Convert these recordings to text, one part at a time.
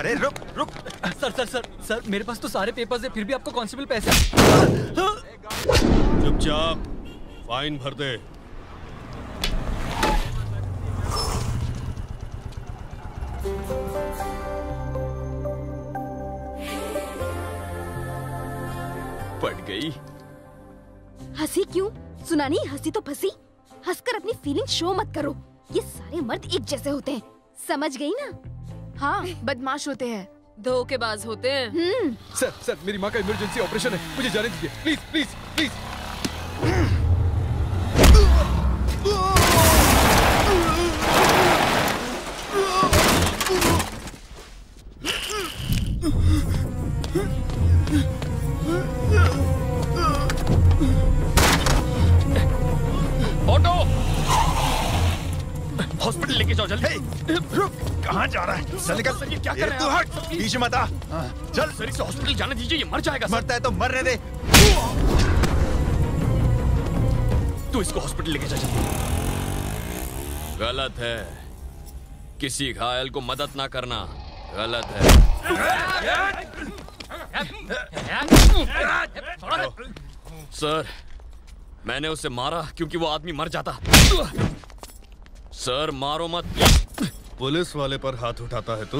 अरे रुक रुक। सर मेरे पास तो सारे पेपर्स है, फिर भी आपको कांस्टेबल पैसे। चुपचाप फाइन भर दे। पड़ गई। हंसी क्यों? सुना नहीं, हंसी तो फंसी। हंसकर अपनी फीलिंग शो मत करो। ये सारे मर्द एक जैसे होते हैं, समझ गई ना? हाँ, बदमाश होते हैं, धोखेबाज होते हैं। सर मेरी माँ का इमरजेंसी ऑपरेशन है, मुझे जाने दीजिए please please please. Auto hospital लेके जाओ जल्दी। रुक, कहाँ जा रहा है? चल निकल। सर ये क्या कर रहे हैं? तू हट, बीच मत आ। चल। सर इसे हॉस्पिटल जाने दीजिए, ये मर जाएगा। मरता है तो मरने दे। तू इसको हॉस्पिटल लेके जा जल्दी। गलत है, किसी घायल को मदद ना करना गलत है। सर मैंने उसे मारा क्योंकि वो आदमी मर जाता। सर मारो मत। पुलिस वाले पर हाथ उठाता है तू?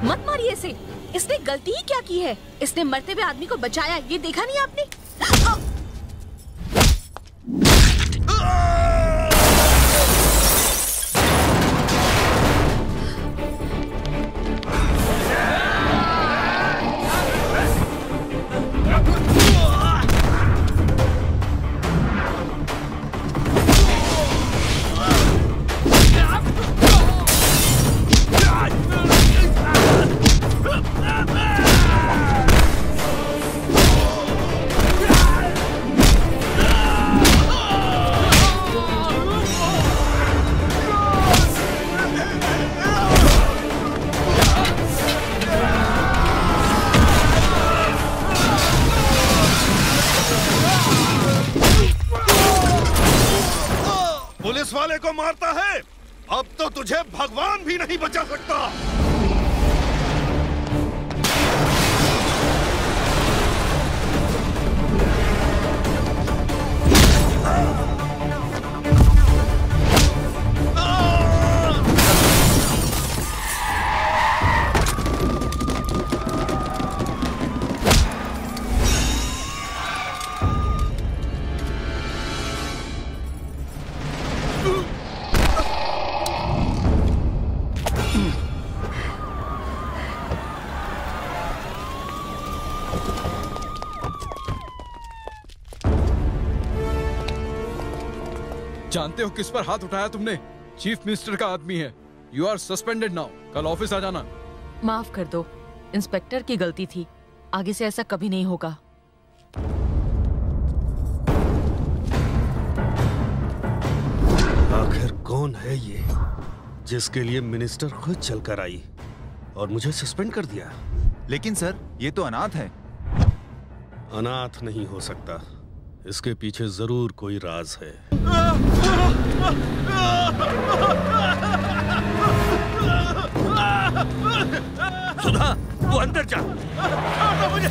मत मारिए इसे, इसने गलती ही क्या की है? इसने मरते हुए आदमी को बचाया, ये देखा नहीं आपने? पुलिस वाले को मारता है, अब तो तुझे भगवान भी नहीं बचा सकता। जानते हो किस पर हाथ उठाया तुमने? चीफ मिनिस्टर का आदमी है। You are suspended now. कल ऑफिस आ जाना। माफ कर दो, इंस्पेक्टर की गलती थी, आगे से ऐसा कभी नहीं होगा। आखिर कौन है ये जिसके लिए मिनिस्टर खुद चलकर आई और मुझे सस्पेंड कर दिया? लेकिन सर ये तो अनाथ है। अनाथ नहीं हो सकता, इसके पीछे जरूर कोई राज है। सुधा वो अंदर जा। मुझे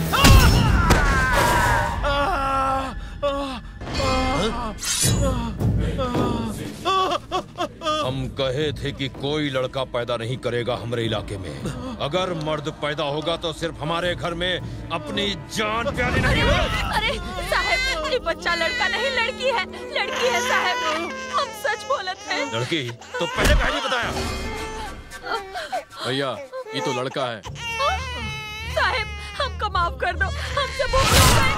हम कहे थे कि कोई लड़का पैदा नहीं करेगा हमारे इलाके में। अगर मर्द पैदा होगा तो सिर्फ हमारे घर में अपनी जान प्यारी नहीं। अरे साहब, ये बच्चा लड़का नहीं लड़की है। लड़की है साहब, हम सच बोलत हैं। लड़की? तो पहले काहे नहीं बताया? भैया ये तो लड़का है। साहब हमको माफ कर दो, हमसे भूल गए।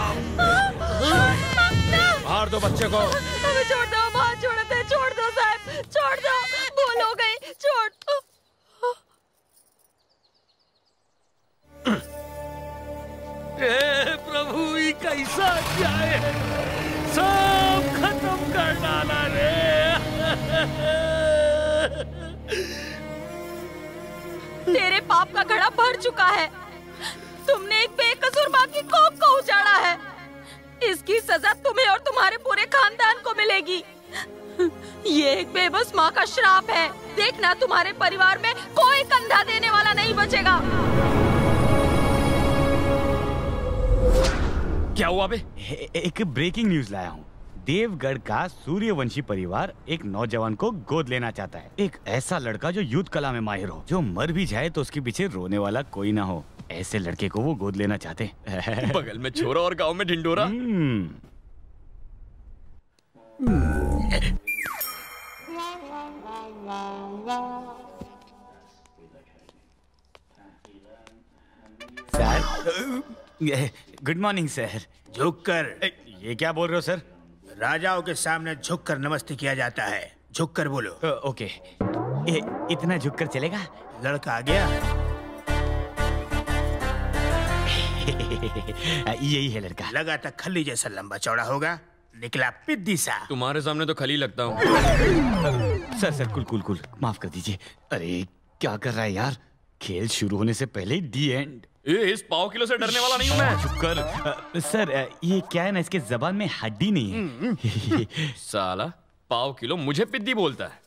मार दो बच्चे को। हमें छोड़ दो, हाथ छोड़ते हैं, छोड़ दो साहब, छोड़ दो, भूल हो गई, छोड़ दो। प्रभु ये कैसा जाए, सब खत्म कर डाला रे। तेरे पाप का घड़ा भर चुका है। तुमने एक बेकसूर माँ की कोख को उजाड़ा है। इसकी सजा तुम्हें और तुम्हारे पूरे खानदान को मिलेगी। ये एक बेबस माँ का श्राप है। देखना तुम्हारे परिवार में कोई कंधा देने वाला नहीं बचेगा। क्या हुआ बे? एक ब्रेकिंग न्यूज लाया हूँ। देवगढ़ का सूर्यवंशी परिवार एक नौजवान को गोद लेना चाहता है। एक ऐसा लड़का जो युद्ध कला में माहिर हो, जो मर भी जाए तो उसके पीछे रोने वाला कोई ना हो। ऐसे लड़के को वो गोद लेना चाहते हैं। बगल में छोरा और गांव में ढिंडोरा। Sir, good morning sir. झुककर। ये क्या बोल रहे हो सर? राजाओं के सामने झुककर नमस्ते किया जाता है। झुककर बोलो। ओके। इतना झुककर चलेगा? लड़का आ गया। यही है लड़का। लगा था खली जैसा लंबा चौड़ा होगा, निकला पिद्दी सा। तुम्हारे सामने तो खली लगता हूँ। सर कुल कुल कुल माफ कर दीजिए। अरे क्या कर रहा है यार? खेल शुरू होने से पहले दी एंड। इस पाव किलो से डरने वाला नहीं हूँ मैं। चुप कर। सर ये क्या है ना, इसके जबान में हड्डी नहीं है। साला पाव किलो मुझे पिद्दी बोलता है।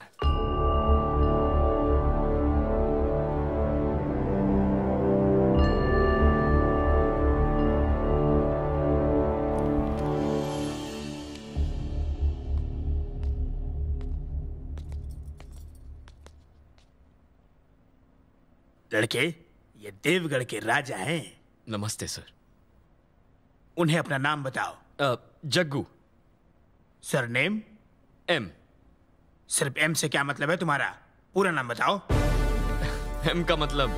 लड़के, ये देवगढ़ के राजा हैं। नमस्ते सर। उन्हें अपना नाम बताओ। जग्गू। सरनेम? एम। सिर्फ एम से क्या मतलब है तुम्हारा? पूरा नाम बताओ। एम का मतलब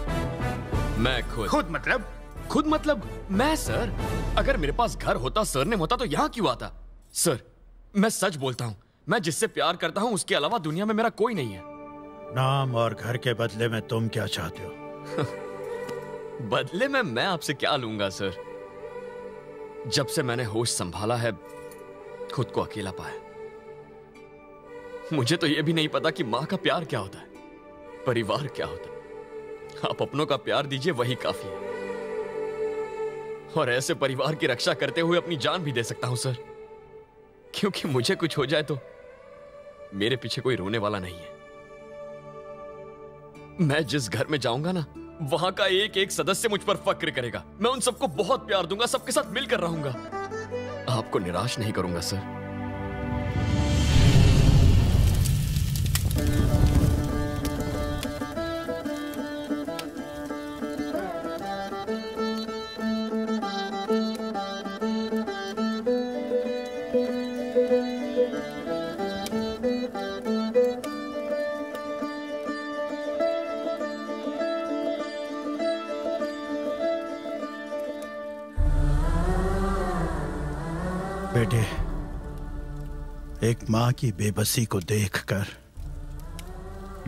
मैं खुद। खुद मतलब? खुद मतलब मैं सर। अगर मेरे पास घर होता, सरनेम होता तो यहाँ क्यों आता? सर मैं सच बोलता हूँ, मैं जिससे प्यार करता हूँ उसके अलावा दुनिया में मेरा कोई नहीं है। नाम और घर के बदले में तुम क्या चाहते हो? बदले में मैं आपसे क्या लूंगा सर? जब से मैंने होश संभाला है, खुद को अकेला पाया। मुझे तो यह भी नहीं पता कि मां का प्यार क्या होता है, परिवार क्या होता है। आप अपनों का प्यार दीजिए, वही काफी है। और ऐसे परिवार की रक्षा करते हुए अपनी जान भी दे सकता हूं सर, क्योंकि मुझे कुछ हो जाए तो मेरे पीछे कोई रोने वाला नहीं है। मैं जिस घर में जाऊंगा ना, वहां का एक एक सदस्य मुझ पर फक्र करेगा। मैं उन सबको बहुत प्यार दूंगा, सबके साथ मिलकर रहूंगा। आपको निराश नहीं करूंगा सर। बेटे, एक मां की बेबसी को देखकर,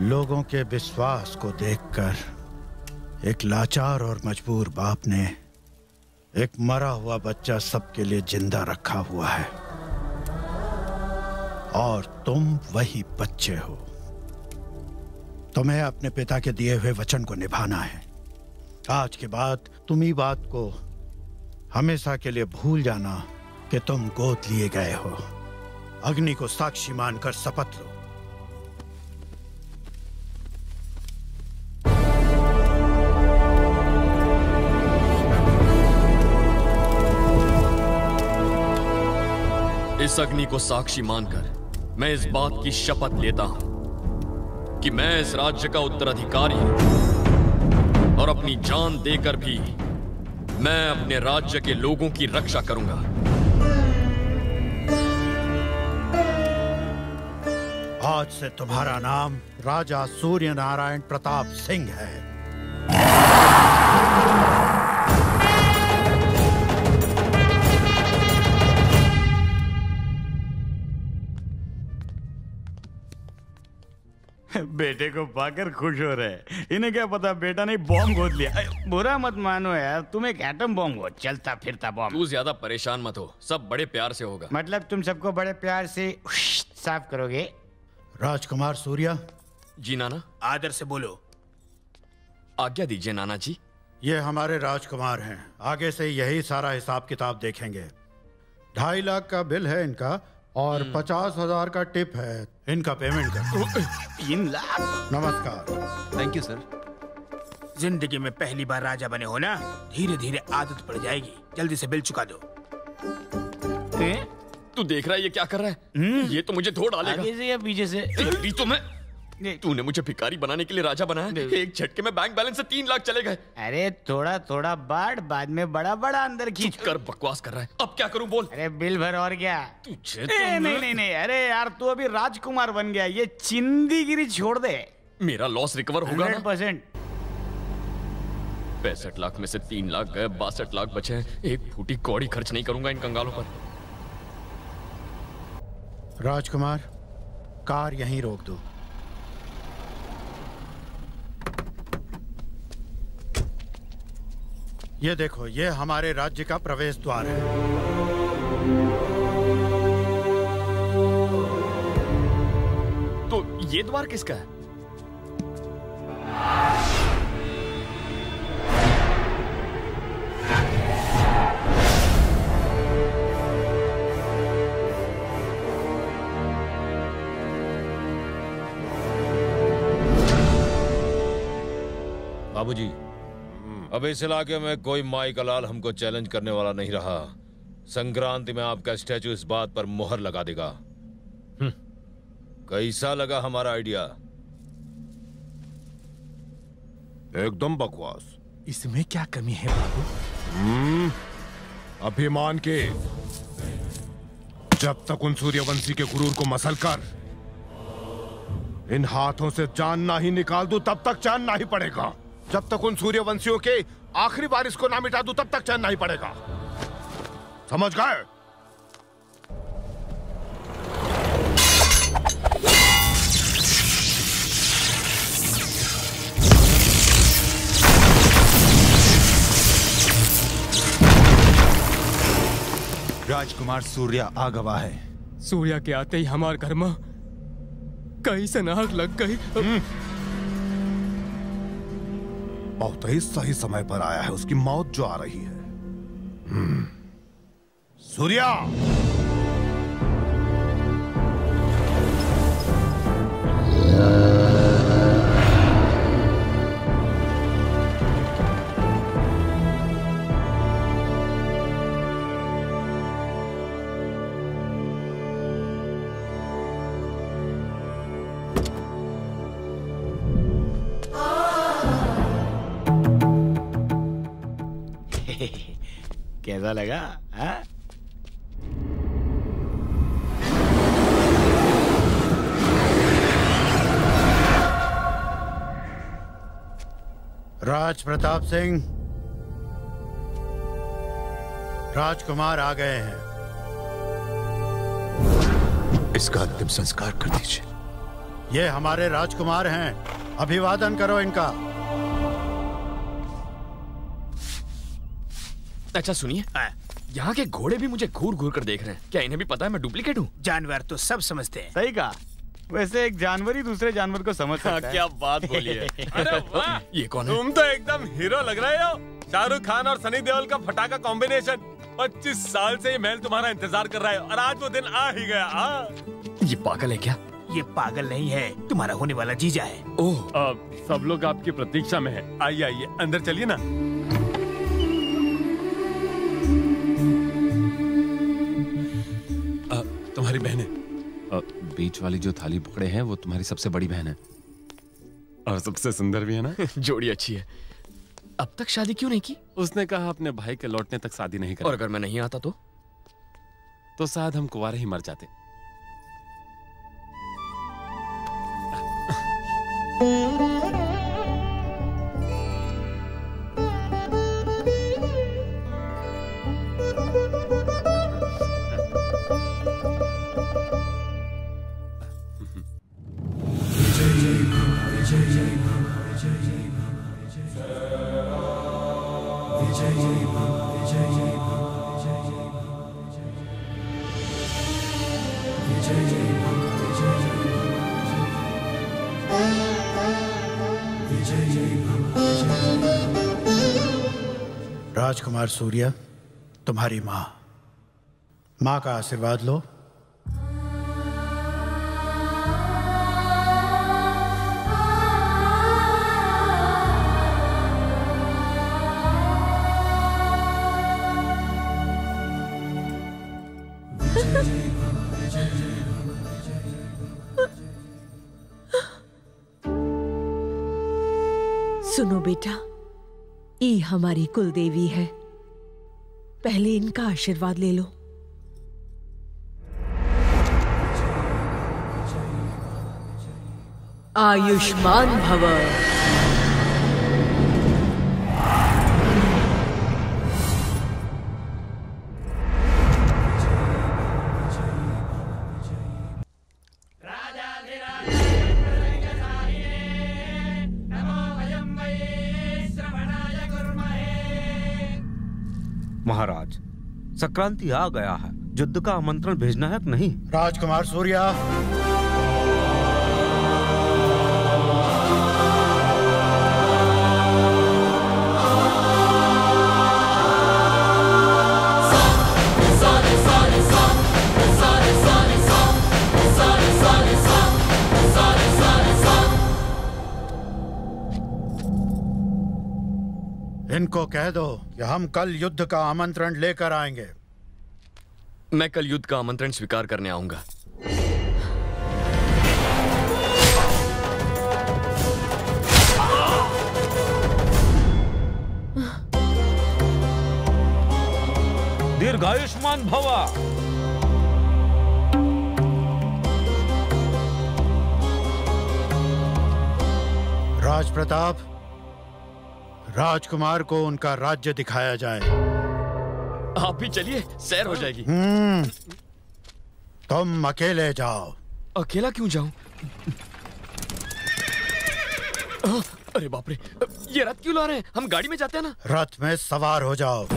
लोगों के विश्वास को देखकर, एक लाचार और मजबूर बाप ने एक मरा हुआ बच्चा सबके लिए जिंदा रखा हुआ है। और तुम वही बच्चे हो। तुम्हें अपने पिता के दिए हुए वचन को निभाना है। आज के बाद तुम ही बात को हमेशा के लिए भूल जाना कि तुम गोद लिए गए हो। अग्नि को साक्षी मानकर शपथ लो। इस अग्नि को साक्षी मानकर मैं इस बात की शपथ लेता हूं कि मैं इस राज्य का उत्तराधिकारी हूं और अपनी जान देकर भी मैं अपने राज्य के लोगों की रक्षा करूंगा। आज से तुम्हारा नाम राजा सूर्य नारायण प्रताप सिंह है। बेटे को पाकर खुश हो रहे। इन्हें क्या पता बेटा ने बॉम्ब गोद लिया। बुरा मत मानो यार, तुम एक एटम बॉम्ब हो, चलता फिरता बॉम्ब। तू ज्यादा परेशान मत हो, सब बड़े प्यार से होगा। मतलब तुम सबको बड़े प्यार से साफ करोगे? राजकुमार सूर्या। जी नाना। आदर से बोलो। आज्ञा दीजिए नाना जी। ये हमारे राजकुमार हैं, आगे से यही सारा हिसाब किताब देखेंगे। 2.5 लाख का बिल है इनका और 50,000 का टिप है। इनका पेमेंट कर। 3 लाख। नमस्कार। Thank you sir. जिंदगी में पहली बार राजा बने हो ना, धीरे धीरे आदत पड़ जाएगी। जल्दी से बिल चुका दो। तू देख रहा है ये क्या कर रहा है? ये तो मुझे धो डालेगा। आगे से या पीछे से? तेरी तो मैं। तूने मुझे भिखारी बनाने के लिए राजा बनाया। एक झटके में बैंक बैलेंस से 3 लाख चले गए। अरे थोड़ा थोड़ा बांट, बाद में बड़ा बड़ा अंदर खींच कर। बकवास कर रहा है। अब क्या करूं बोल? अरे बिल भर और क्या? तुझे नहीं, अरे यार तू अभी राजकुमार बन गया, ये चिंदीगिरी छोड़ दे। मेरा लॉस रिकवर होगा 100%। 65 लाख में से 3 लाख गए, 62 लाख बचे हैं। एक फूटी कौड़ी खर्च नहीं करूंगा इन कंगालों पर। राजकुमार, कार यहीं रोक दो। ये देखो, ये हमारे राज्य का प्रवेश द्वार है। तो ये द्वार किसका है? बाबूजी, अब इस इलाके में कोई माई का लाल हमको चैलेंज करने वाला नहीं रहा। संक्रांति में आपका स्टैचू इस बात पर मोहर लगा देगा। कैसा लगा हमारा आइडिया? एकदम बकवास। इसमें क्या कमी है बाबू? अभिमान के। जब तक उन सूर्यवंशी के गुरूर को मसल कर इन हाथों से जान ना ही निकाल दूं, तब तक चैन ना ही पड़ेगा। जब तक उन सूर्यवंशियों के आखिरी वारिस को ना मिटा दूं, तब तक चैन नहीं पड़ेगा। समझ गए? राजकुमार सूर्या आगवा है। सूर्या के आते ही हमारे घर में कहीं से नाक लग गई। बहुत ही सही समय पर आया है उसकी मौत जो आ रही है। सूर्या, कैसा लगा? हाँ? राज प्रताप सिंह, राजकुमार आ गए हैं। इसका अंतिम संस्कार कर दीजिए। ये हमारे राजकुमार हैं, अभिवादन करो इनका। अच्छा सुनिए, यहाँ के घोड़े भी मुझे घूर घूर कर देख रहे हैं। क्या इन्हें भी पता है मैं डुप्लीकेट हूँ? जानवर तो सब समझते हैं। सही कहा। वैसे एक जानवर ही दूसरे जानवर को समझ सकता है। क्या बात बोली है। अरे वाह, ये कौन है? तुम तो एकदम हीरो लग रहे हो। शाहरुख खान और सनी देओल का फटाका कॉम्बिनेशन। 25 साल से ये महल तुम्हारा इंतजार कर रहा है और आज वो दिन आ ही गया। ये पागल है क्या? ये पागल नहीं है, तुम्हारा होने वाला जीजा है। ओह, सब लोग आपकी प्रतीक्षा में है। आइए आइए, अंदर चलिए ना। तुम्हारी बहन है। बीच वाली जो थाली पकड़े हैं वो तुम्हारी सबसे बड़ी बहन है और सबसे सुंदर भी है ना। जोड़ी अच्छी है। अब तक शादी क्यों नहीं की? उसने कहा अपने भाई के लौटने तक शादी नहीं करेगी। और अगर मैं नहीं आता तो शायद हम कुंवारे ही मर जाते। राजकुमार सूर्या, तुम्हारी माँ का आशीर्वाद लो। सुनो बेटा, ये हमारी कुल देवी है, पहले इनका आशीर्वाद ले लो। आयुष्मान भव। महाराज, संक्रांति आ गया है, युद्ध का आमंत्रण भेजना है कि नहीं? राजकुमार सूर्या, इनको कह दो कि हम कल युद्ध का आमंत्रण लेकर आएंगे। मैं कल युद्ध का आमंत्रण स्वीकार करने आऊंगा। दीर्घायुष्मान भवा। राज प्रताप, राजकुमार को उनका राज्य दिखाया जाए। आप भी चलिए, सैर हो जाएगी। तुम अकेले जाओ। अकेला क्यों जाऊं? अरे बाप रे, ये रथ क्यों ला रहे हैं? हम गाड़ी में जाते हैं ना। रथ में सवार हो जाओ।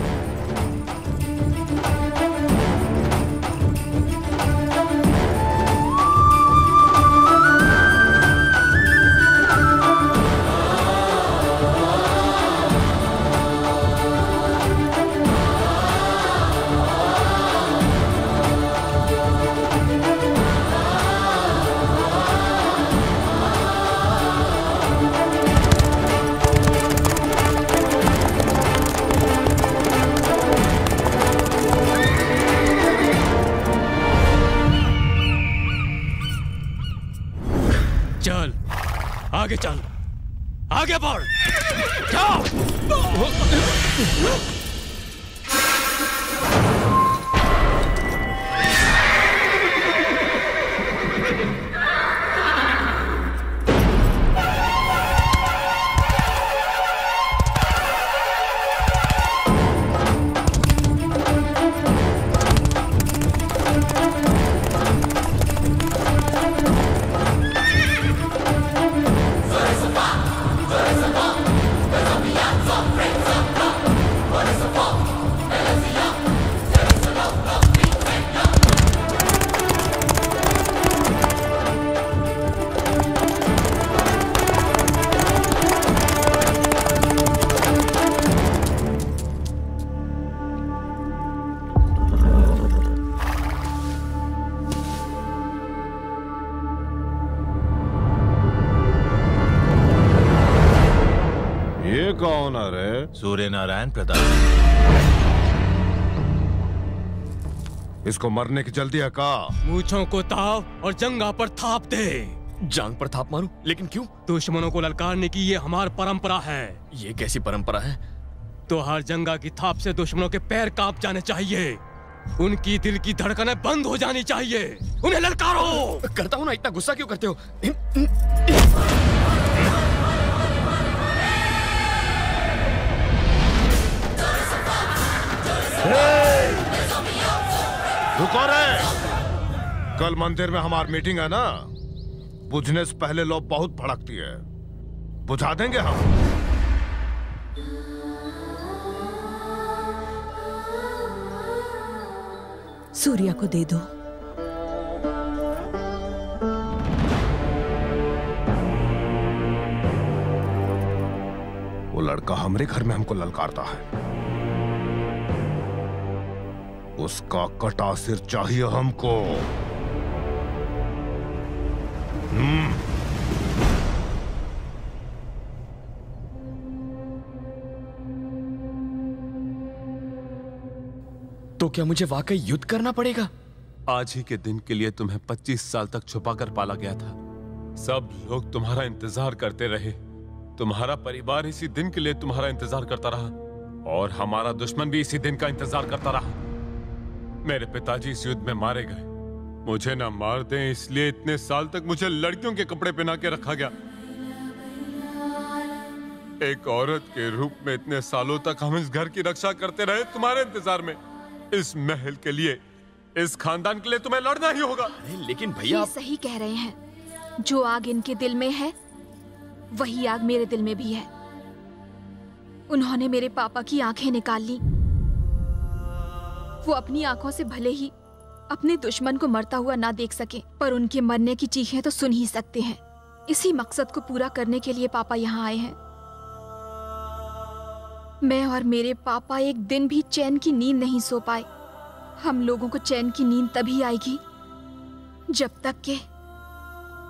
आगे चल, आगे बढ़, जाओ। कौन है रे? सूर्य नारायण प्रताप। इसको मरने की जल्दी है का? मूंछों को ताव और जंगा पर थाप दे। जांग पर थाप मारूं? लेकिन क्यों? दुश्मनों को ललकारने की ये हमारी परंपरा है। ये कैसी परंपरा है? तो हर जंगा की थाप से दुश्मनों के पैर कांप जाने चाहिए, उनकी दिल की धड़कनें बंद हो जानी चाहिए। उन्हें ललकारो। करता हूं ना, इतना गुस्सा क्यों करते हो? रुको रे! कल मंदिर में हमारी मीटिंग है ना, बुझने से पहले लोग बहुत भड़कती है, बुझा देंगे हम। सूर्या को दे दो। वो लड़का हमारे घर में हमको ललकारता है, उसका कटा सिर चाहिए हमको। तो क्या मुझे वाकई युद्ध करना पड़ेगा? आज ही के दिन के लिए तुम्हें 25 साल तक छुपा कर पाला गया था। सब लोग तुम्हारा इंतजार करते रहे, तुम्हारा परिवार इसी दिन के लिए तुम्हारा इंतजार करता रहा, और हमारा दुश्मन भी इसी दिन का इंतजार करता रहा। मेरे पिताजी इस युद्ध में मारे गए। मुझे ना मार दें इसलिए इतने साल तक मुझे लड़कियों के कपड़े पहना के रखा गया। एक औरत के रूप में इतने सालों तक हम इस घर की रक्षा करते रहे तुम्हारे इंतजार में। इस महल के लिए, इस खानदान के लिए तुम्हें लड़ना ही होगा। लेकिन भैया ये सही कह रहे हैं। जो आग इनके दिल में है वही आग मेरे दिल में भी है। उन्होंने मेरे पापा की आंखें निकाल ली। वो अपनी आंखों से भले ही अपने दुश्मन को मरता हुआ ना देख सके, पर उनके मरने की चीखें तो सुन ही सकते हैं। इसी मकसद को पूरा करने के लिए पापा यहाँ आए हैं। मैं और मेरे पापा एक दिन भी चैन की नींद नहीं सो पाए। हम लोगों को चैन की नींद तभी आएगी जब तक के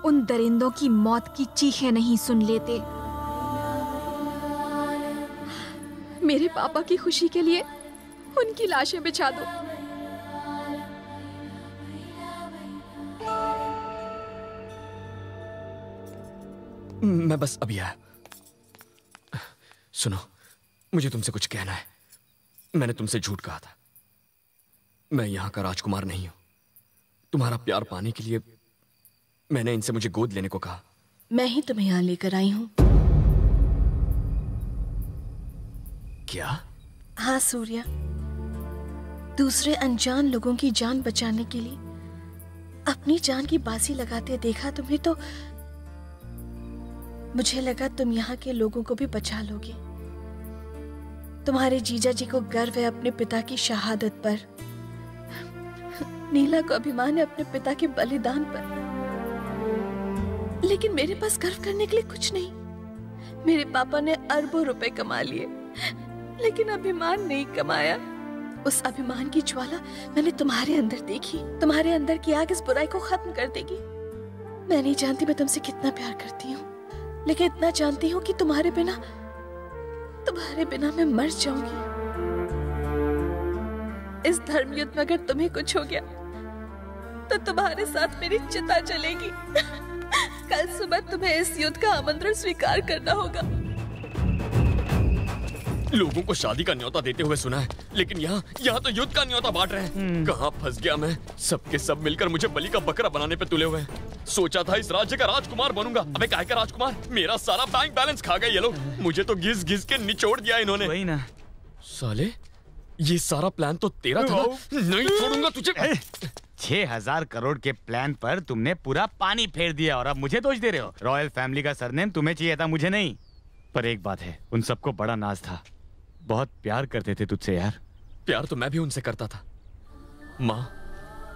उन दरिंदों की मौत की चीखें नहीं सुन लेते। मेरे पापा की खुशी के लिए उनकी लाशें बिछा दो। मैं बस अभी आया। सुनो, मुझे तुमसे कुछ कहना है। मैंने तुमसे झूठ कहा था। मैं यहां का राजकुमार नहीं हूं। तुम्हारा प्यार पाने के लिए मैंने इनसे मुझे गोद लेने को कहा। मैं ही तुम्हें यहां लेकर आई हूं। क्या? हाँ सूर्या, दूसरे अनजान लोगों की जान बचाने के लिए अपनी जान की बाजी लगाते देखा तुम्हें, तो मुझे लगा तुम यहाँ के लोगों को भी बचा लोगे। तुम्हारे जीजा जी को गर्व है अपने पिता की शहादत पर। नीला को अभिमान है अपने पिता के बलिदान पर। लेकिन मेरे पास गर्व करने के लिए कुछ नहीं। मेरे पापा ने अरबों रुपए कमा लिए, लेकिन अभिमान नहीं कमाया। उस अभिमान की ज्वाला मैंने तुम्हारे अंदर देखी। तुम्हारे अंदर की आग इस बुराई को खत्म कर देगी। मैं नहीं जानती मैं तुमसे कितना प्यार करती हूँ, लेकिन इतना जानती हूँ कि तुम्हारे बिना मैं मर जाऊंगी। इस धर्म युद्ध में अगर तुम्हें कुछ हो गया तो तुम्हारे साथ मेरी चिता चलेगी। कल सुबह तुम्हें इस युद्ध का आमंत्रण स्वीकार करना होगा। लोगों को शादी का न्योता देते हुए सुना है, लेकिन यहाँ तो युद्ध का न्योता बांट रहे हैं। कहाँ फंस गया मैं? सबके सब मिलकर मुझे बलि का बकरा बनाने पे तुले हुए हैं। सोचा था इस राज्य का राजकुमार बनूंगा। अबे काहे का राजकुमार? मेरा सारा बैंक बैलेंस खा गए ये लोग। मुझे तो घिस घिस के निचोड़ दिया इन्होंने। वही ना साले, ये सारा प्लान तो तेरा था ना? नहीं छोड़ूंगा तुझे। 6,000 करोड़ के प्लान पर तुमने पूरा पानी फेर दिया और अब मुझे दोष दे रहे हो। रॉयल फैमिली का सरनेम तुम्हें चाहिए था, मुझे नहीं। पर एक बात है, उन सबको बड़ा नाज था। बहुत प्यार करते थे तुझसे यार। प्यार तो मैं भी उनसे करता था। माँ,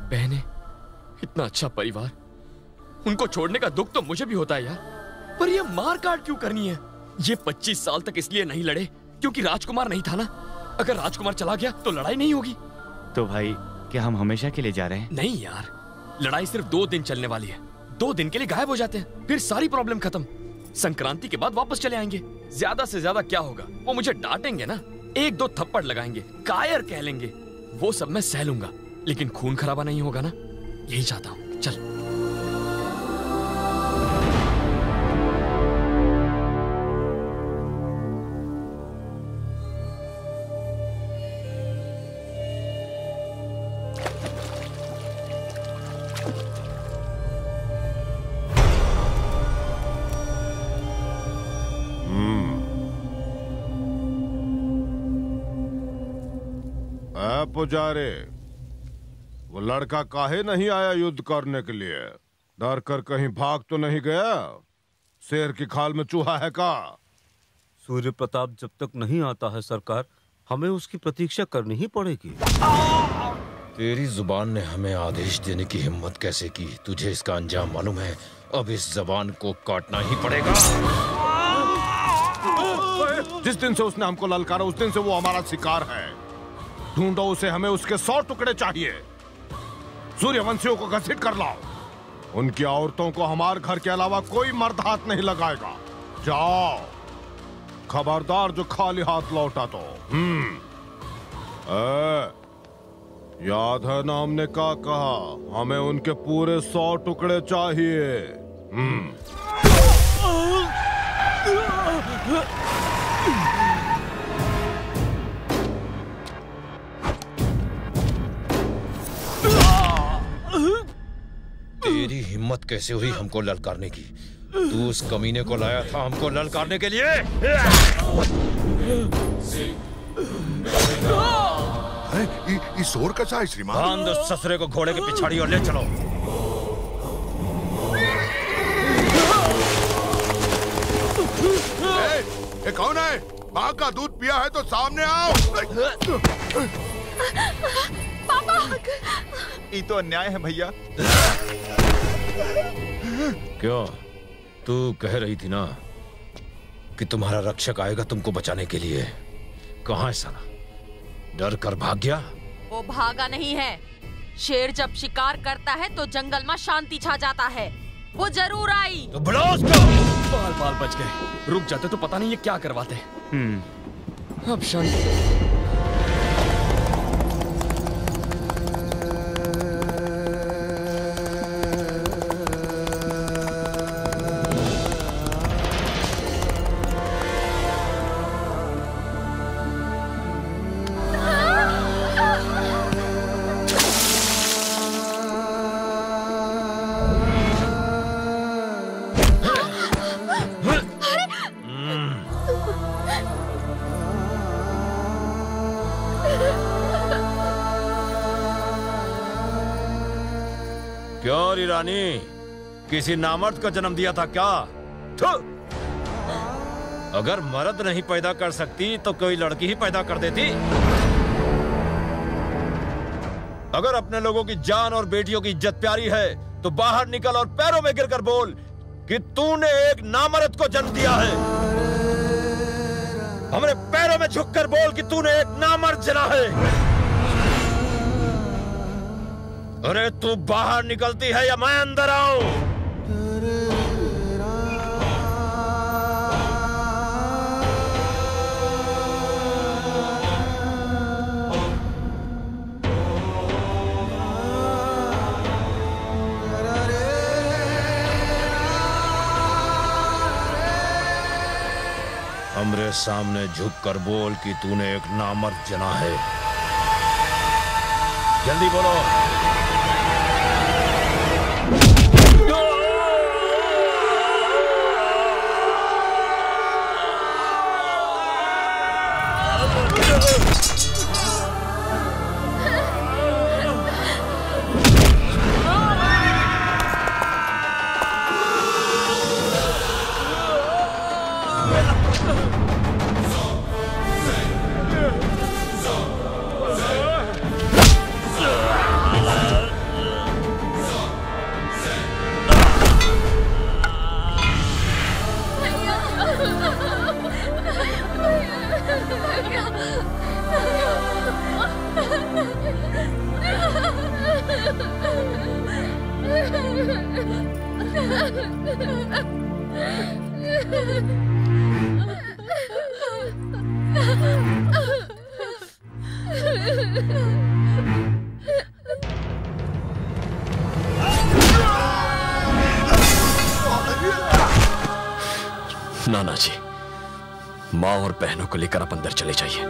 बहनें, इतना अच्छा परिवार, उनको छोड़ने का दुख तो मुझे भी होता है यार। पर ये मार काट क्यों करनी है? ये 25 साल तक इसलिए नहीं लड़े क्योंकि राजकुमार नहीं था ना। अगर राजकुमार चला गया तो लड़ाई नहीं होगी। तो भाई, क्या हम हमेशा के लिए जा रहे हैं? नहीं यार, लड़ाई सिर्फ 2 दिन चलने वाली है। 2 दिन के लिए गायब हो जाते हैं, फिर सारी प्रॉब्लम खत्म। संक्रांति के बाद वापस चले आएंगे। ज्यादा से ज्यादा क्या होगा? वो मुझे डांटेंगे ना, 1-2 थप्पड़ लगाएंगे, कायर कह लेंगे, वो सब मैं सह लूंगा। लेकिन खून खराबा नहीं होगा ना, यही चाहता हूँ। चल। पुजारी, वो लड़का काहे नहीं आया युद्ध करने के लिए? डर कर कहीं भाग तो नहीं गया? शेर की खाल में चूहा है का? सूर्य प्रताप जब तक नहीं आता है सरकार, हमें उसकी प्रतीक्षा करनी ही पड़ेगी। तेरी जुबान ने हमें आदेश देने की हिम्मत कैसे की? तुझे इसका अंजाम मालूम है। अब इस जबान को काटना ही पड़ेगा। जिस दिन से उसने हमको ललकारा उस दिन से वो हमारा शिकार है। ढूंढो उसे, हमें उसके 100 टुकड़े चाहिए। सूर्यवंशियों को घसीट कर लाओ। उनकी औरतों को हमारे घर के अलावा कोई मर्द हाथ नहीं लगाएगा। जाओ, खबरदार जो खाली हाथ लौटा तो। याद है ना हमने क्या कहा? हमें उनके पूरे 100 टुकड़े चाहिए। तेरी हिम्मत कैसे हुई हमको ललकारने की? तू उस कमीने को लाया था हमको ललकारने के लिए? इस और कैसा है श्रीमान? बांध उस ससुरे को घोड़े के पिछाड़ी और ले चलो। ये कौन है? माँ का दूध पिया है तो सामने आओ। पापा! ये तो अन्याय है भैया। क्यों? तू कह रही थी ना कि तुम्हारा रक्षक आएगा तुमको बचाने के लिए। कहाँ है साला? डर कर भाग गया? वो भागा नहीं है। शेर जब शिकार करता है तो जंगल में शांति छा जाता है। वो जरूर आई। तो बुलाओ उसको। बाल बाल बच गए। रुक जाते तो पता नहीं ये क्या करवाते। अब शांति। क्यों रानी, किसी नामर्द को जन्म दिया था क्या? अगर मर्द नहीं पैदा कर सकती तो कोई लड़की ही पैदा कर देती। अगर अपने लोगों की जान और बेटियों की इज्जत प्यारी है तो बाहर निकल और पैरों में गिरकर बोल कि तूने एक नामर्द को जन्म दिया है। हमारे पैरों में झुककर बोल कि तूने एक नामर्द जना है। अरे तू बाहर निकलती है या मैं अंदर आऊं? हमरे सामने झुककर बोल कि तूने एक नामर्द जना है। जल्दी बोलो। नाना जी, माँ और बहनों को लेकर आप अंदर चले जाइए।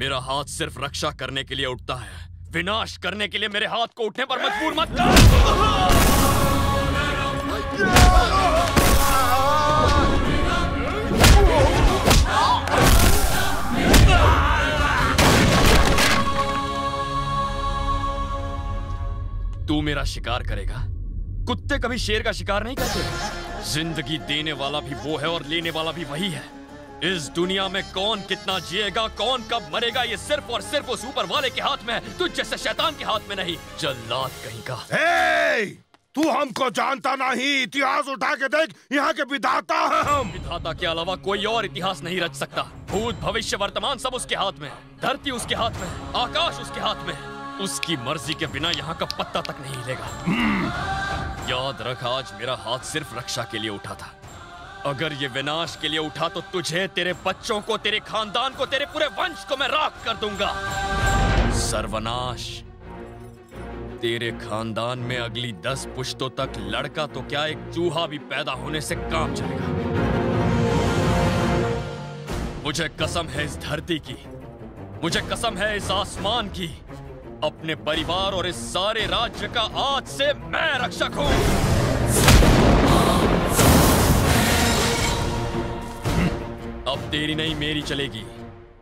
मेरा हाथ सिर्फ रक्षा करने के लिए उठता है, विनाश करने के लिए मेरे हाथ को उठने पर मजबूर मत कर। तू मेरा शिकार करेगा? कुत्ते कभी शेर का शिकार नहीं करते। जिंदगी देने वाला भी वो है और लेने वाला भी वही है। इस दुनिया में कौन कितना जिएगा, कौन कब मरेगा, ये सिर्फ और सिर्फ उस ऊपर वाले के हाथ में है, तुझ जैसे शैतान के हाथ में नहीं। जल्लाद कहीं का। तू हमको जानता नहीं, इतिहास उठा के देख, यहाँ के विधाता हैं हम। विधाता के अलावा कोई और इतिहास नहीं रच सकता। भूत भविष्य वर्तमान सब उसके हाथ में, धरती उसके हाथ में, आकाश उसके हाथ में। उसकी मर्जी के बिना यहाँ का पत्ता तक नहीं हिलेगा। याद रख, आज मेरा हाथ सिर्फ रक्षा के लिए उठा था। अगर ये विनाश के लिए उठा तो तुझे, तेरे बच्चों को, तेरे खानदान को, तेरे पूरे वंश को मैं राख कर दूंगा। सर्वनाश। तेरे खानदान में अगली 10 पुश्तों तक लड़का तो क्या, एक चूहा भी पैदा होने से काम चलेगा। मुझे कसम है इस धरती की, मुझे कसम है इस आसमान की, अपने परिवार और इस सारे राज्य का आज से मैं रक्षक हूं। अब तेरी नहीं मेरी चलेगी,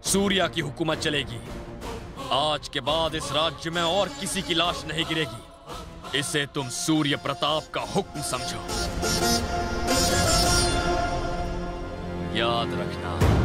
सूर्या की हुकूमत चलेगी। आज के बाद इस राज्य में और किसी की लाश नहीं गिरेगी। इसे तुम सूर्य प्रताप का हुक्म समझो। याद रखना।